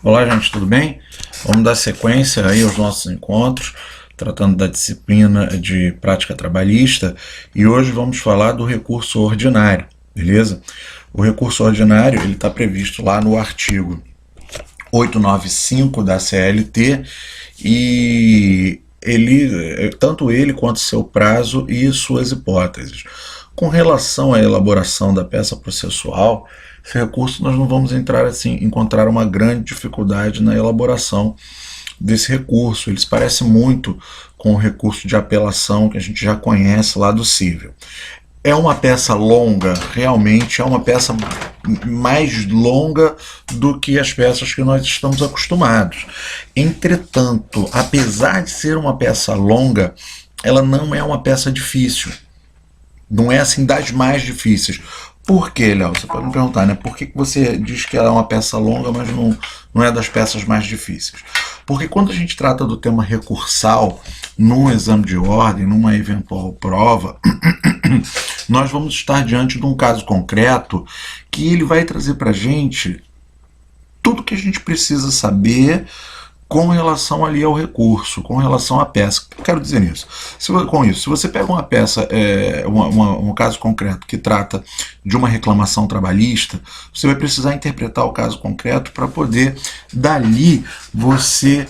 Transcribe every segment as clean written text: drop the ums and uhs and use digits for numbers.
Olá, gente, tudo bem? Vamos dar sequência aí aos nossos encontros, tratando da disciplina de prática trabalhista, e hoje vamos falar do recurso ordinário, beleza? O recurso ordinário ele está previsto lá no artigo 895 da CLT e tanto ele quanto seu prazo e suas hipóteses. Com relação à elaboração da peça processual, esse recurso nós não vamos encontrar uma grande dificuldade na elaboração desse recurso. Ele se parece muito com o recurso de apelação que a gente já conhece lá do cível. É uma peça longa, realmente é uma peça mais longa do que as peças que nós estamos acostumados. Entretanto, apesar de ser uma peça longa, ela não é uma peça difícil. Não é assim das mais difíceis. Por que, Léo? Você pode me perguntar, né? Por que você diz que ela é uma peça longa, mas não é das peças mais difíceis? Porque quando a gente trata do tema recursal num exame de ordem, numa eventual prova, nós vamos estar diante de um caso concreto que ele vai trazer para a gente tudo que a gente precisa saber com relação ali ao recurso, com relação à peça. O que eu quero dizer nisso? Com isso, se você pega uma peça, um caso concreto que trata de uma reclamação trabalhista, você vai precisar interpretar o caso concreto para poder, dali, você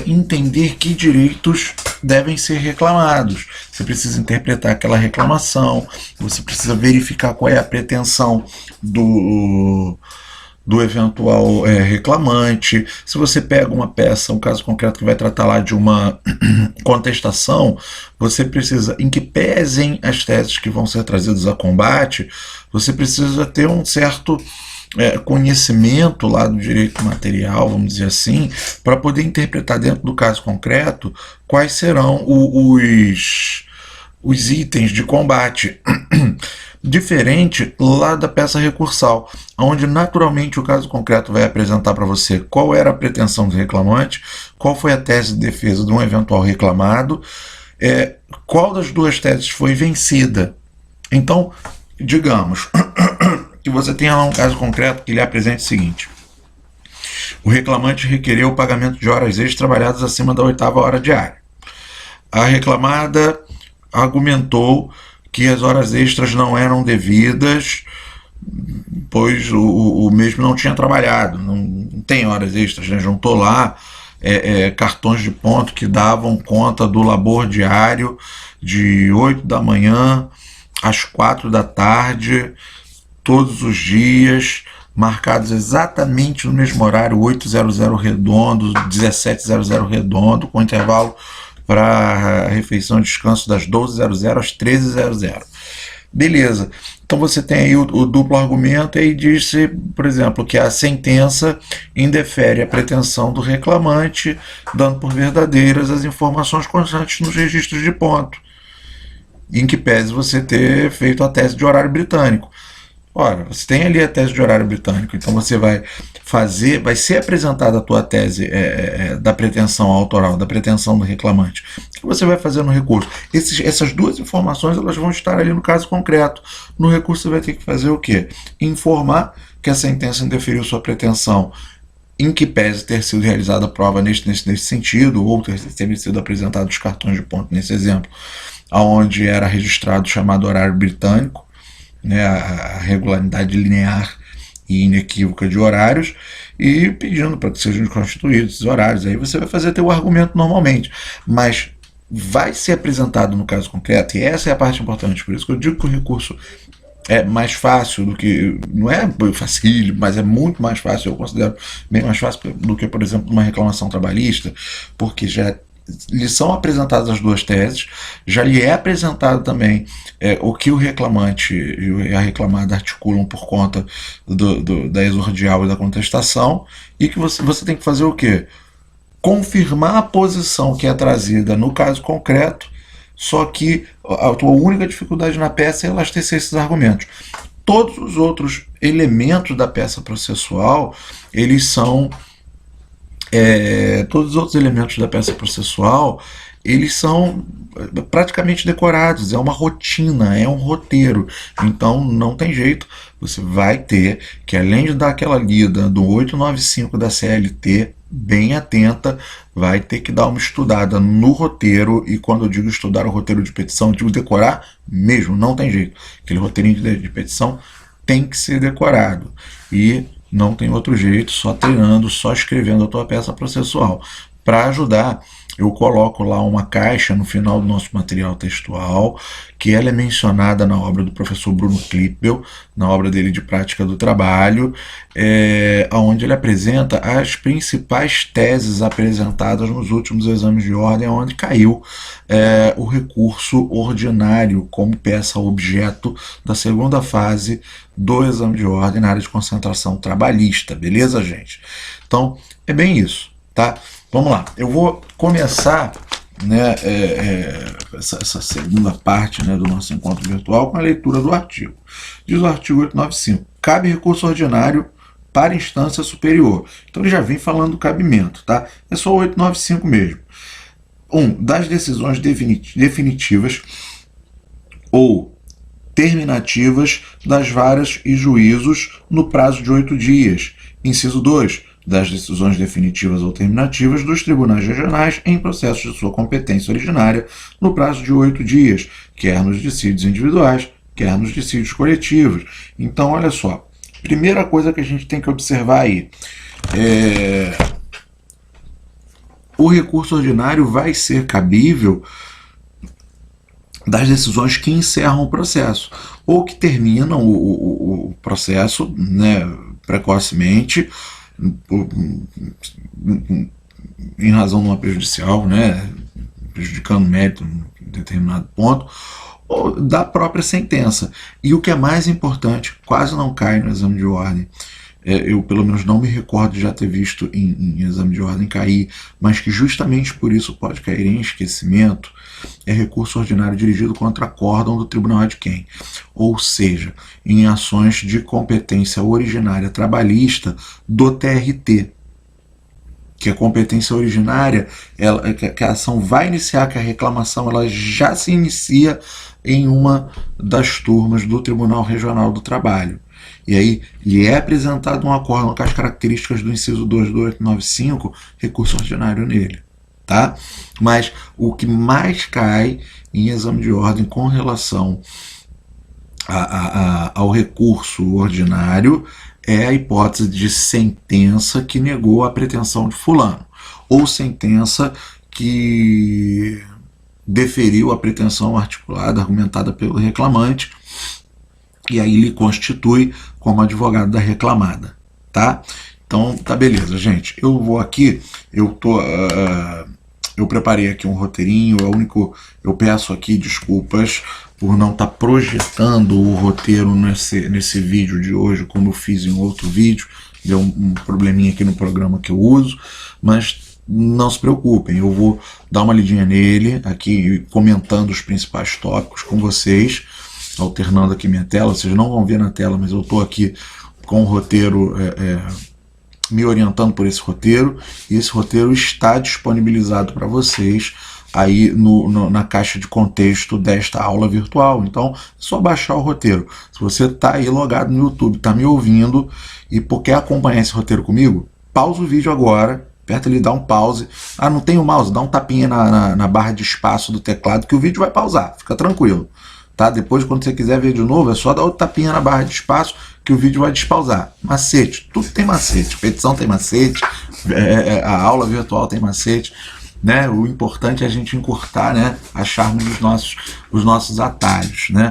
entender que direitos devem ser reclamados. Você precisa interpretar aquela reclamação, você precisa verificar qual é a pretensão do eventual reclamante. Se você pega uma peça, um caso concreto que vai tratar lá de uma contestação, você precisa, em que pesem as teses que vão ser trazidas a combate, você precisa ter um certo conhecimento lá do direito material, vamos dizer assim, para poder interpretar dentro do caso concreto quais serão os itens de combate. Diferente lá da peça recursal, onde naturalmente o caso concreto vai apresentar para você qual era a pretensão do reclamante, qual foi a tese de defesa de um eventual reclamado, qual das duas teses foi vencida. Então, digamos que você tenha lá um caso concreto que lhe apresente o seguinte: o reclamante requereu o pagamento de horas extras trabalhadas acima da 8ª hora diária. A reclamada argumentou que as horas extras não eram devidas, pois o mesmo não tinha trabalhado, não tem horas extras, né? Juntou lá cartões de ponto que davam conta do labor diário de 8 da manhã às 4 da tarde, todos os dias, marcados exatamente no mesmo horário, 8:00 redondo, 17:00 redondo, com intervalo para refeição e descanso das 12:00 às 13:00. Beleza. Então você tem aí o duplo argumento e aí diz-se, por exemplo, que a sentença indefere a pretensão do reclamante, dando por verdadeiras as informações constantes nos registros de ponto, em que pese você ter feito a tese de horário britânico. Ora, você tem ali a tese de horário britânico, então você vai ser apresentada a tua tese da pretensão autoral, da pretensão do reclamante. O que você vai fazer no recurso? Essas duas informações elas vão estar ali no caso concreto. No recurso você vai ter que fazer o quê? Informar que a sentença indeferiu sua pretensão, em que pese ter sido realizada a prova nesse sentido, ou ter sido apresentado os cartões de ponto nesse exemplo, onde era registrado o chamado horário britânico, né, a regularidade linear e inequívoca de horários, e pedindo para que sejam constituídos esses horários. Aí você vai fazer teu argumento normalmente, mas vai ser apresentado no caso concreto, e essa é a parte importante. Por isso que eu digo que o recurso é mais fácil do que, não é facílimo, mas é muito mais fácil, eu considero bem mais fácil do que, por exemplo, uma reclamação trabalhista, porque já lhe são apresentadas as duas teses, já lhe é apresentado também o que o reclamante e a reclamada articulam por conta da exordial e da contestação, e que você tem que fazer o quê? Confirmar a posição que é trazida no caso concreto, só que a tua única dificuldade na peça é elastecer esses argumentos. Todos os outros elementos da peça processual, eles são todos os outros elementos da peça processual, eles são praticamente decorados, é uma rotina, é um roteiro. Então não tem jeito, você vai ter que, além de dar aquela lida do 895 da CLT, bem atenta, vai ter que dar uma estudada no roteiro. E quando eu digo estudar o roteiro de petição, eu digo decorar mesmo, não tem jeito. Aquele roteirinho de petição tem que ser decorado. E não tem outro jeito, só treinando, só escrevendo a tua peça processual. Para ajudar, eu coloco lá uma caixa no final do nosso material textual, que ela é mencionada na obra do professor Bruno Klippel, na obra dele de prática do trabalho, onde ele apresenta as principais teses apresentadas nos últimos exames de ordem, onde caiu o recurso ordinário como peça objeto da segunda fase do exame de ordem na área de concentração trabalhista, beleza, gente? Então, é bem isso, tá? Vamos lá, eu vou começar, né, essa segunda parte, né, do nosso encontro virtual com a leitura do artigo. Diz o artigo 895, cabe recurso ordinário para instância superior. Então ele já vem falando do cabimento, tá? É só o 895 mesmo. Das decisões definitivas ou terminativas das varas e juízos no prazo de 8 dias. Inciso 2. Das decisões definitivas ou terminativas dos tribunais regionais em processos de sua competência originária no prazo de 8 dias, quer nos dissídios individuais, quer nos dissídios coletivos. Então, olha só, primeira coisa que a gente tem que observar aí, o recurso ordinário vai ser cabível das decisões que encerram o processo, ou que terminam o processo, né, precocemente, em razão de uma prejudicial, né, prejudicando o mérito em determinado ponto, ou da própria sentença. E o que é mais importante, quase não cai no exame de ordem, eu pelo menos não me recordo de já ter visto em exame de ordem cair, mas que justamente por isso pode cair em esquecimento, é recurso ordinário dirigido contra acórdão do tribunal de quem? Ou seja, em ações de competência originária trabalhista do TRT. Que a competência originária, que a ação vai iniciar, que a reclamação ela já se inicia em uma das turmas do Tribunal Regional do Trabalho. E aí lhe é apresentado um acórdão com as características do inciso 2 do 895, recurso ordinário nele. Tá? Mas o que mais cai em exame de ordem com relação ao recurso ordinário é a hipótese de sentença que negou a pretensão de fulano, ou sentença que deferiu a pretensão articulada, argumentada pelo reclamante, e aí lhe constitui como advogado da reclamada, tá? Então, tá beleza, gente. Eu vou aqui, eu preparei aqui um roteirinho, eu peço aqui desculpas por não estar projetando o roteiro nesse vídeo de hoje, como eu fiz em outro vídeo, deu um probleminha aqui no programa que eu uso, mas não se preocupem, eu vou dar uma lidinha nele, aqui comentando os principais tópicos com vocês, alternando aqui minha tela, vocês não vão ver na tela, mas eu estou aqui com o roteiro, me orientando por esse roteiro, e esse roteiro está disponibilizado para vocês aí na caixa de contexto desta aula virtual. Então, é só baixar o roteiro. Se você está aí logado no YouTube, está me ouvindo e quer acompanhar esse roteiro comigo, pausa o vídeo agora, aperta ali, dá um pause. Ah, não tem o mouse? Dá um tapinha na barra de espaço do teclado que o vídeo vai pausar, fica tranquilo. Tá? Depois, quando você quiser ver de novo, é só dar outro tapinha na barra de espaço que o vídeo vai despausar. Macete, tudo tem macete. Petição tem macete, a aula virtual tem macete. Né? O importante é a gente encurtar, né? Acharmos os nossos atalhos. Né?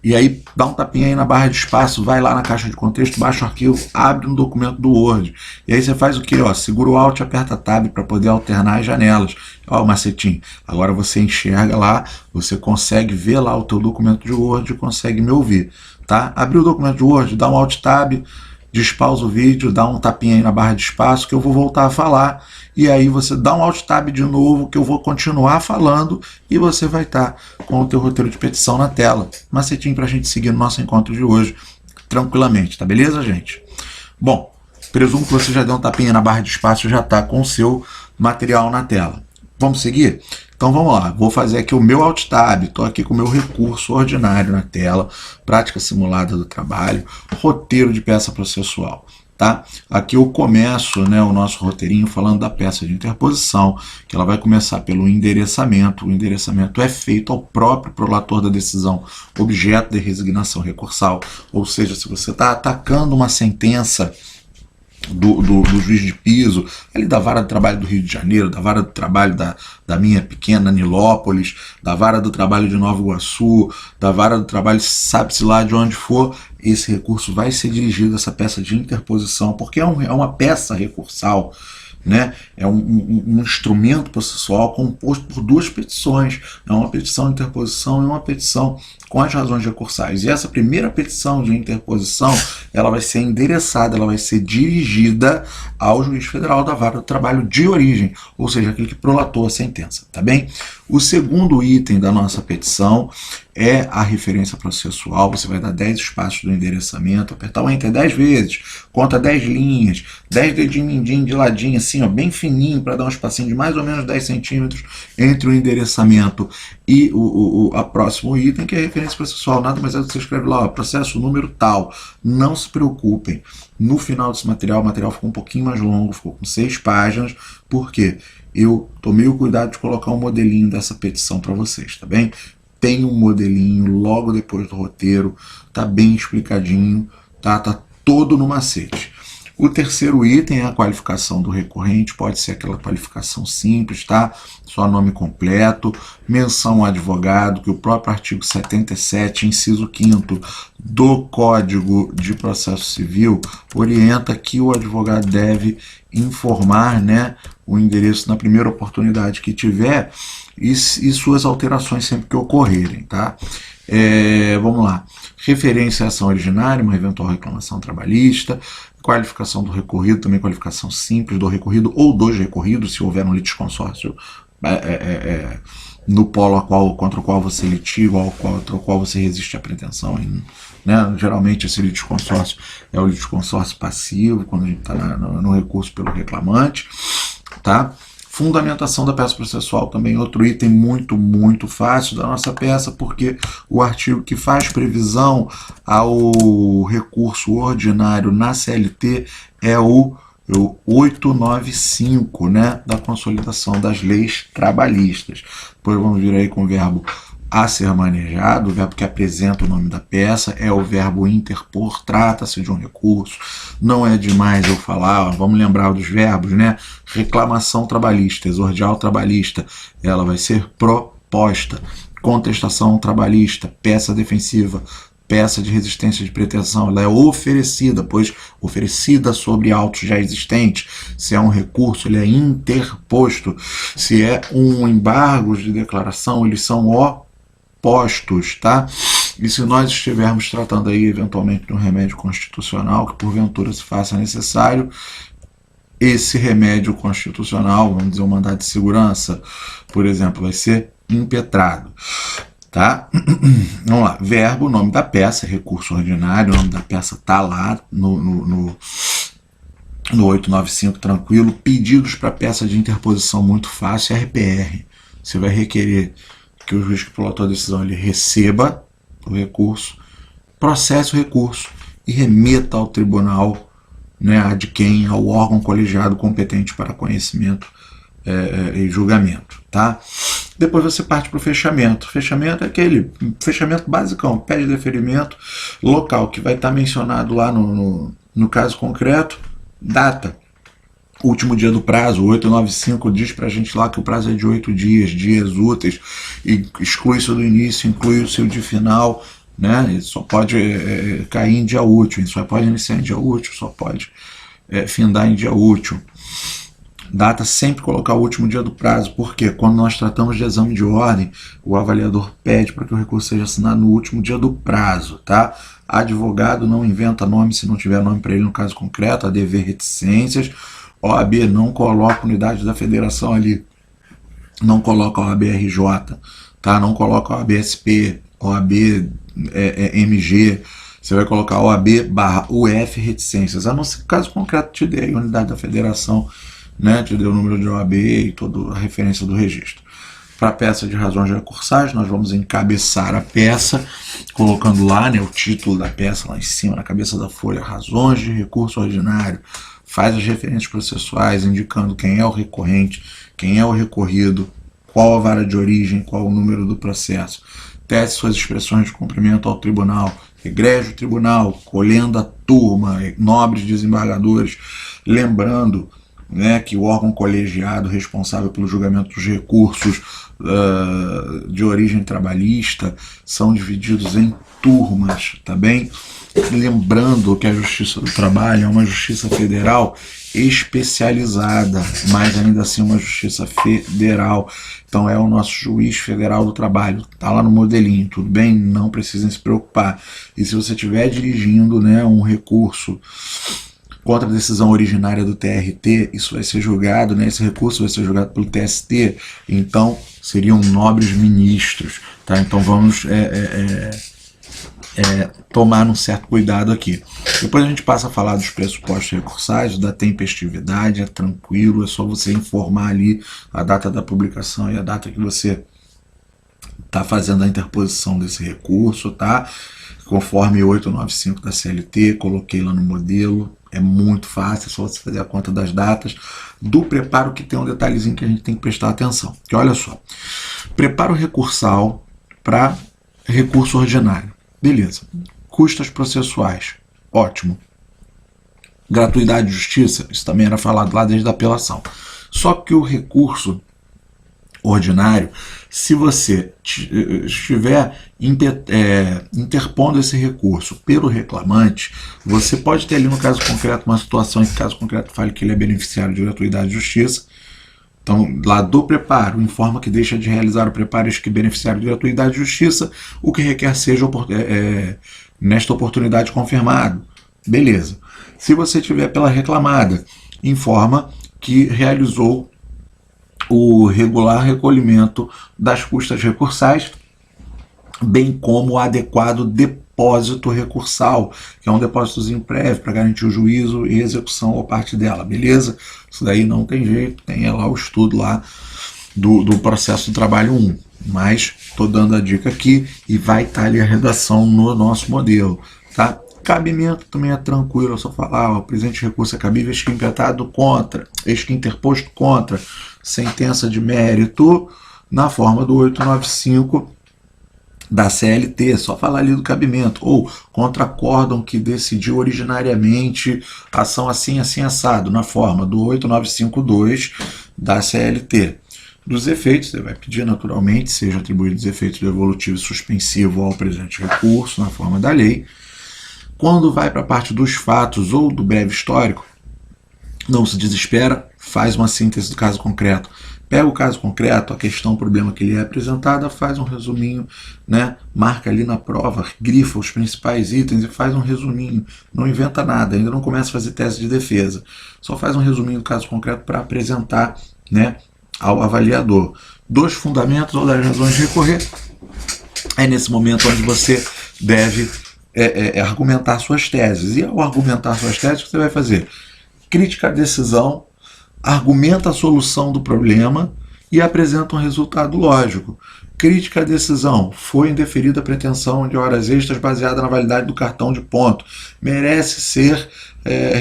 E aí, dá um tapinha aí na barra de espaço, vai lá na caixa de contexto, baixa o arquivo, abre um documento do Word. E aí você faz o quê? Ó, segura o Alt e aperta Tab para poder alternar as janelas. Ó, o macetinho. Agora você enxerga lá, você consegue ver lá o teu documento de Word e consegue me ouvir. Tá? Abriu o documento de Word, dá um Alt Tab, despausa o vídeo, dá um tapinha aí na barra de espaço que eu vou voltar a falar. E aí você dá um Alt Tab de novo que eu vou continuar falando e você vai estar com o teu roteiro de petição na tela. Macetinho para a gente seguir no nosso encontro de hoje tranquilamente, tá beleza, gente? Bom, presumo que você já deu um tapinha na barra de espaço e já está com o seu material na tela. Vamos seguir? Então vamos lá, vou fazer aqui o meu Alt Tab, estou aqui com o meu recurso ordinário na tela, prática simulada do trabalho, roteiro de peça processual. Tá? Aqui eu começo, né, o nosso roteirinho falando da peça de interposição, que ela vai começar pelo endereçamento. O endereçamento é feito ao próprio prolator da decisão, objeto de resignação recursal, ou seja, se você está atacando uma sentença do juiz de piso, ali da vara do trabalho do Rio de Janeiro, da vara do trabalho da minha pequena Nilópolis, da vara do trabalho de Nova Iguaçu, da vara do trabalho sabe-se lá de onde for, esse recurso vai ser dirigido a essa peça de interposição, porque é uma peça recursal, né? É um instrumento processual composto por duas petições, é uma petição de interposição e uma petição com as razões recursais. E essa primeira petição de interposição, ela vai ser endereçada, ela vai ser dirigida ao juiz federal da vara do trabalho de origem, ou seja, aquele que prolatou a sentença, tá bem? O segundo item da nossa petição é a referência processual. Você vai dar 10 espaços do endereçamento, apertar o Enter 10 vezes, conta 10 linhas, 10 dedinhos mindinho de ladinho, assim, ó, bem fininho, para dar um espacinho de mais ou menos 10 centímetros entre o endereçamento e a próximo item, que é a referência processual. Nada mais é do que você escreve lá, ó, processo número tal. Não se preocupem, no final desse material, o material ficou um pouquinho mais longo, ficou com 6 páginas, por quê? Eu tomei o cuidado de colocar um modelinho dessa petição para vocês, tá bem? Tem um modelinho logo depois do roteiro, tá bem explicadinho, tá todo no macete. O terceiro item é a qualificação do recorrente, pode ser aquela qualificação simples, tá? Só nome completo, menção ao advogado, que o próprio artigo 77, inciso 5º do Código de Processo Civil orienta que o advogado deve informar, né, o endereço na primeira oportunidade que tiver e suas alterações sempre que ocorrerem, tá? Vamos lá. Referência à ação originária, uma eventual reclamação trabalhista, qualificação do recorrido, também qualificação simples do recorrido ou dos recorridos, se houver um litisconsórcio no polo contra o qual você litiga ou contra o qual você resiste à pretensão. Né? Geralmente esse litisconsórcio é o litisconsórcio passivo, quando a gente está no recurso pelo reclamante. Tá? Fundamentação da peça processual, também outro item muito fácil da nossa peça, porque o artigo que faz previsão ao recurso ordinário na CLT é o 895, né, da consolidação das leis trabalhistas. Depois vamos vir aí com o verbo a ser manejado, o verbo que apresenta o nome da peça, é o verbo interpor, trata-se de um recurso, não é demais eu falar, ó, vamos lembrar dos verbos, né? Reclamação trabalhista, exordial trabalhista, ela vai ser proposta, contestação trabalhista, peça defensiva, peça de resistência de pretensão, ela é oferecida, pois oferecida sobre autos já existentes. Se é um recurso, ele é interposto. Se é um embargo de declaração, eles são postos, tá? E se nós estivermos tratando aí eventualmente de um remédio constitucional que porventura se faça necessário, esse remédio constitucional, vamos dizer, um mandado de segurança, por exemplo, vai ser impetrado, tá? Vamos lá, verbo, nome da peça, recurso ordinário, o nome da peça tá lá no 895, tranquilo. Pedidos para peça de interposição muito fácil, RPR. Você vai requerer que o juiz que prolatou a decisão ele receba o recurso, processe o recurso e remeta ao tribunal, né, ao órgão colegiado competente para conhecimento e julgamento, tá? Depois você parte para o fechamento. Fechamento é aquele fechamento basicão, pede deferimento, local que vai estar mencionado lá no caso concreto, data, último dia do prazo, 895 diz para a gente lá que o prazo é de 8 dias úteis, e exclui isso do início, inclui o seu de final, né? Ele só pode cair em dia útil, só pode iniciar em dia útil, só pode findar em dia útil. Data, sempre colocar o último dia do prazo, porque quando nós tratamos de exame de ordem, o avaliador pede para que o recurso seja assinado no último dia do prazo, tá? Advogado não inventa nome se não tiver nome para ele no caso concreto, ADV reticências. OAB não coloca unidade da federação ali, não coloca OAB-RJ, tá? Não coloca OAB-SP, OAB-MG, você vai colocar OAB/UF reticências, a não ser que o caso concreto te dê a unidade da federação, né? Te dê o número de OAB e toda a referência do registro. para a peça de razões recursais, nós vamos encabeçar a peça, colocando lá, né, o título da peça lá em cima, na cabeça da folha, razões de recurso ordinário, faz as referências processuais, indicando quem é o recorrente, quem é o recorrido, qual a vara de origem, qual o número do processo, tece suas expressões de cumprimento ao tribunal, egrege o tribunal, colhendo a turma, nobres desembargadores, lembrando, né, que o órgão colegiado responsável pelo julgamento dos recursos de origem trabalhista são divididos em turmas, tá bem? Lembrando que a Justiça do Trabalho é uma justiça federal especializada, mas ainda assim uma justiça federal. Então é o nosso juiz federal do trabalho, tá lá no modelinho, tudo bem? Não precisem se preocupar. E se você estiver dirigindo, né, um recurso contra a decisão originária do TRT, isso vai ser julgado, né, esse recurso vai ser julgado pelo TST, então seriam nobres ministros, tá? Então vamos tomar um certo cuidado aqui. Depois a gente passa a falar dos pressupostos recursais, da tempestividade, é tranquilo, é só você informar ali a data da publicação e a data que você está fazendo a interposição desse recurso, tá? Conforme 895 da CLT, coloquei lá no modelo, é muito fácil, é só você fazer a conta das datas. Do preparo, que tem um detalhezinho que a gente tem que prestar atenção, que olha só, preparo recursal para recurso ordinário, beleza, custas processuais, ótimo, gratuidade de justiça, isso também era falado lá desde a apelação, só que o recurso ordinário, se você estiver interpondo esse recurso pelo reclamante, você pode ter ali no caso concreto uma situação em que o caso concreto fale que ele é beneficiário de gratuidade de justiça. Então, lá do preparo, informa que deixa de realizar o preparo que beneficiário de gratuidade de justiça, o que requer seja nesta oportunidade confirmado. Beleza. Se você tiver pela reclamada, informa que realizou o regular recolhimento das custas recursais, bem como o adequado depósito recursal, que é um depósitozinho prévio para garantir o juízo e execução ou parte dela, beleza? Isso daí não tem jeito, tem lá o estudo lá do processo do trabalho 1, mas estou dando a dica aqui e vai estar ali a redação no nosso modelo, tá? Cabimento também é tranquilo, é só falar, o presente recurso é cabível, eis que impetado contra, eis que interposto contra, sentença de mérito na forma do 895 da CLT, só falar ali do cabimento, ou contra acórdão que decidiu originariamente ação assim, assim, assado, na forma do 8952 da CLT. Dos efeitos, você vai pedir naturalmente, seja atribuídos efeitos devolutivo e suspensivo ao presente recurso, na forma da lei. Quando vai para a parte dos fatos ou do breve histórico, não se desespera, faz uma síntese do caso concreto. Pega o caso concreto, a questão, o problema que lhe é apresentada, faz um resuminho, né? Marca ali na prova, grifa os principais itens e faz um resuminho. Não inventa nada, ainda não começa a fazer tese de defesa. Só faz um resuminho do caso concreto para apresentar, né, ao avaliador. Dos fundamentos ou das razões de recorrer, é nesse momento onde você deve argumentar suas teses. E ao argumentar suas teses, o que você vai fazer? Crítica à decisão, argumenta a solução do problema e apresenta um resultado lógico. Crítica à decisão. Foi indeferida a pretensão de horas extras baseada na validade do cartão de ponto. Merece ser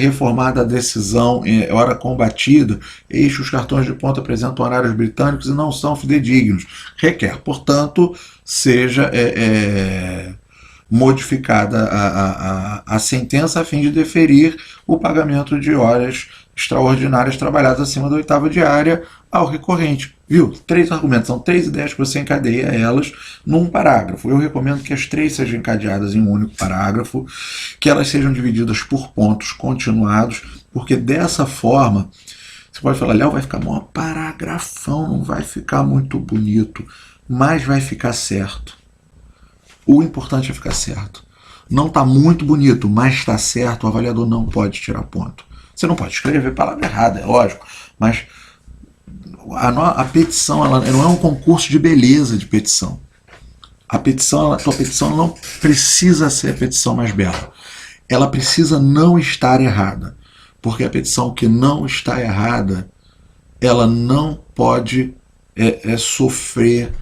reformada a decisão hora combatida. Eis que os cartões de ponto apresentam horários britânicos e não são fidedignos. Requer, portanto, seja modificada a sentença a fim de deferir o pagamento de horas extraordinárias trabalhadas acima da 8ª diária ao recorrente. Viu? 3 argumentos, são 3 ideias que você encadeia elas num parágrafo. Eu recomendo que as 3 sejam encadeadas em um único parágrafo, que elas sejam divididas por pontos continuados, porque dessa forma, você pode falar, Léo, vai ficar um paragrafão, não vai ficar muito bonito, mas vai ficar certo. O importante é ficar certo. Não está muito bonito, mas está certo, o avaliador não pode tirar ponto. Você não pode escrever palavra errada, é lógico, mas a petição ela não é um concurso de beleza de petição. A tua petição não precisa ser a petição mais bela. Ela precisa não estar errada, porque a petição que não está errada, ela não pode sofrer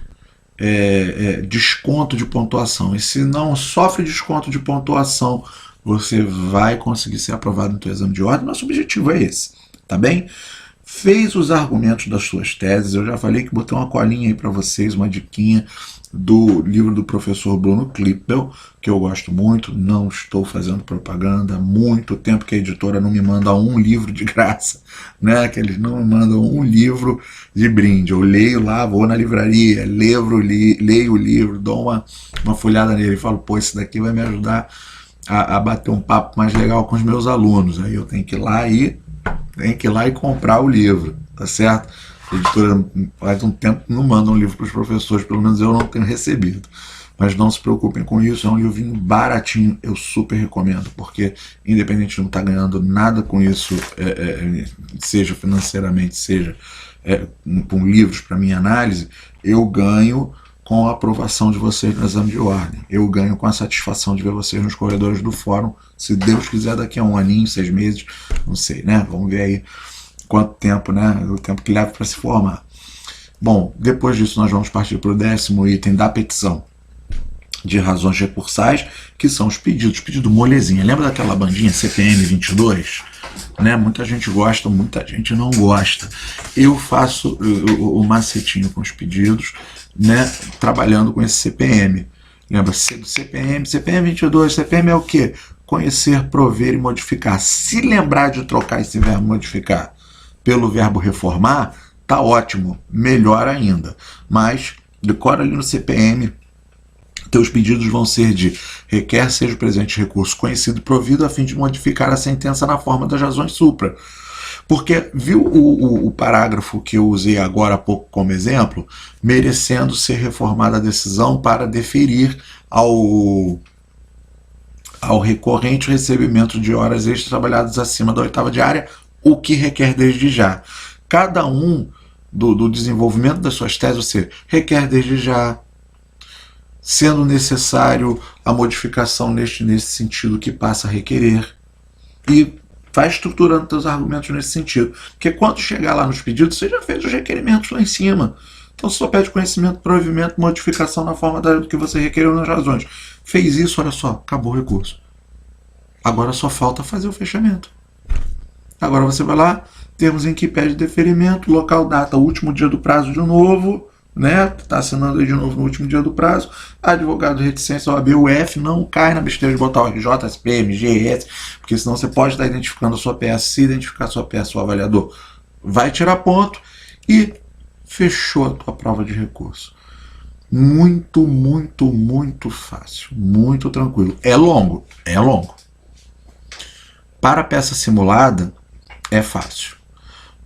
desconto de pontuação. E se não sofre desconto de pontuação, você vai conseguir ser aprovado no teu exame de ordem. Nosso objetivo é esse, tá bem? Fez os argumentos das suas teses, eu já falei que botei uma colinha aí para vocês, uma diquinha do livro do professor Bruno Klippel, que eu gosto muito, não estou fazendo propaganda, há muito tempo que a editora não me manda um livro de graça, né? Que eles não me mandam um livro de brinde. Eu leio lá, vou na livraria, leio o livro, dou uma folhada nele e falo, pô, esse daqui vai me ajudar a bater um papo mais legal com os meus alunos. Aí eu tenho que ir lá e comprar o livro, tá certo? A editora faz um tempo não manda um livro para os professores, pelo menos eu não tenho recebido. Mas não se preocupem com isso, é um livrinho baratinho, eu super recomendo, porque independente de não estar ganhando nada com isso, seja financeiramente, seja com livros para minha análise, eu ganho com a aprovação de vocês no exame de ordem. Eu ganho com a satisfação de ver vocês nos corredores do fórum, se Deus quiser daqui a um aninho, 6 meses, não sei, né? Vamos ver aí quanto tempo, né? O tempo que leva para se formar. Bom, depois disso nós vamos partir para o 10º item da petição de razões recursais, que são os pedidos. Pedido molezinha. Lembra daquela bandinha CPM 22? Né? Muita gente gosta, muita gente não gosta. Eu faço o macetinho com os pedidos, né? Trabalhando com esse CPM. Lembra-se do CPM 22, CPM é o quê? Conhecer, prover e modificar. Se lembrar de trocar esse verbo modificar pelo verbo reformar, tá ótimo, melhor ainda. Mas decora ali no CPM, teus pedidos vão ser de requer seja o presente recurso conhecido e provido a fim de modificar a sentença na forma das razões supra. Porque, viu o parágrafo que eu usei agora há pouco como exemplo? Merecendo ser reformada a decisão para deferir ao recorrente o recebimento de horas extras trabalhadas acima da 8ª diária, o que requer desde já. Cada um do desenvolvimento das suas teses, você requer desde já, sendo necessário a modificação nesse sentido que passa a requerer, e vai estruturando seus argumentos nesse sentido. Porque quando chegar lá nos pedidos, você já fez os requerimentos lá em cima. Então só pede conhecimento, provimento, modificação na forma do que você requereu nas razões. Fez isso, olha só, acabou o recurso. Agora só falta fazer o fechamento. Agora você vai lá, termos em que pede deferimento, local, data, último dia do prazo de novo, né? Está assinando aí de novo no último dia do prazo. Advogado de reticência OAB, o F, não cai na besteira de botar o RJ, SPM, GS, porque senão você pode estar identificando a sua peça. Se identificar a sua peça, o avaliador vai tirar ponto e fechou a tua prova de recurso. Muito, muito, muito fácil, muito tranquilo. É longo, é longo. Para a peça simulada, é fácil.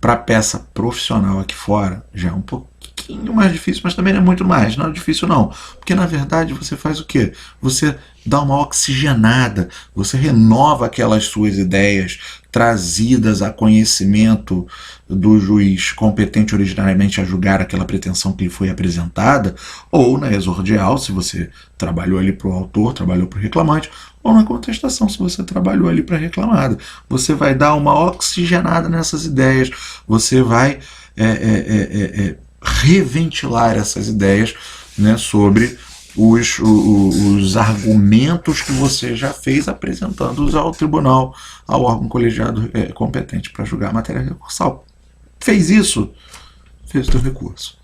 Para a peça profissional aqui fora, já é um pouquinho mais difícil, mas também não é muito mais, não é difícil não. Porque na verdade você faz o quê? Você dá uma oxigenada, você renova aquelas suas ideias trazidas a conhecimento do juiz competente originariamente a julgar aquela pretensão que lhe foi apresentada, ou na exordial, se você trabalhou ali para o autor, trabalhou para o reclamante, ou na contestação, se você trabalhou ali para a reclamada. Você vai dar uma oxigenada nessas ideias, você vai reventilar essas ideias, né, sobre os argumentos que você já fez, apresentando-os ao tribunal, ao órgão colegiado competente para julgar a matéria recursal. Fez isso, fez o teu recurso.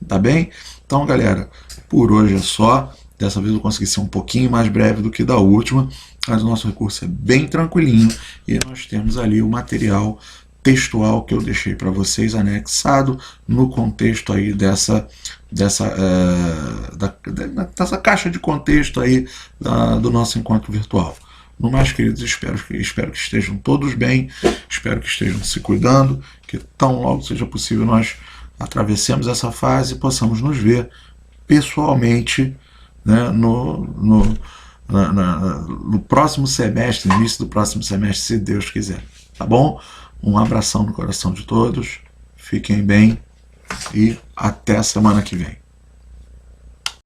Tá bem? Então, galera, por hoje é só. Dessa vez eu consegui ser um pouquinho mais breve do que da última, mas o nosso recurso é bem tranquilinho e nós temos ali o material textual que eu deixei para vocês anexado no contexto aí dessa caixa de contexto aí do nosso encontro virtual. No mais, queridos, espero que estejam todos bem, espero que estejam se cuidando, que tão logo seja possível nós atravessemos essa fase e possamos nos ver pessoalmente, né, no próximo semestre, no início do próximo semestre, se Deus quiser. Tá bom? Um abração no coração de todos, fiquem bem e até a semana que vem.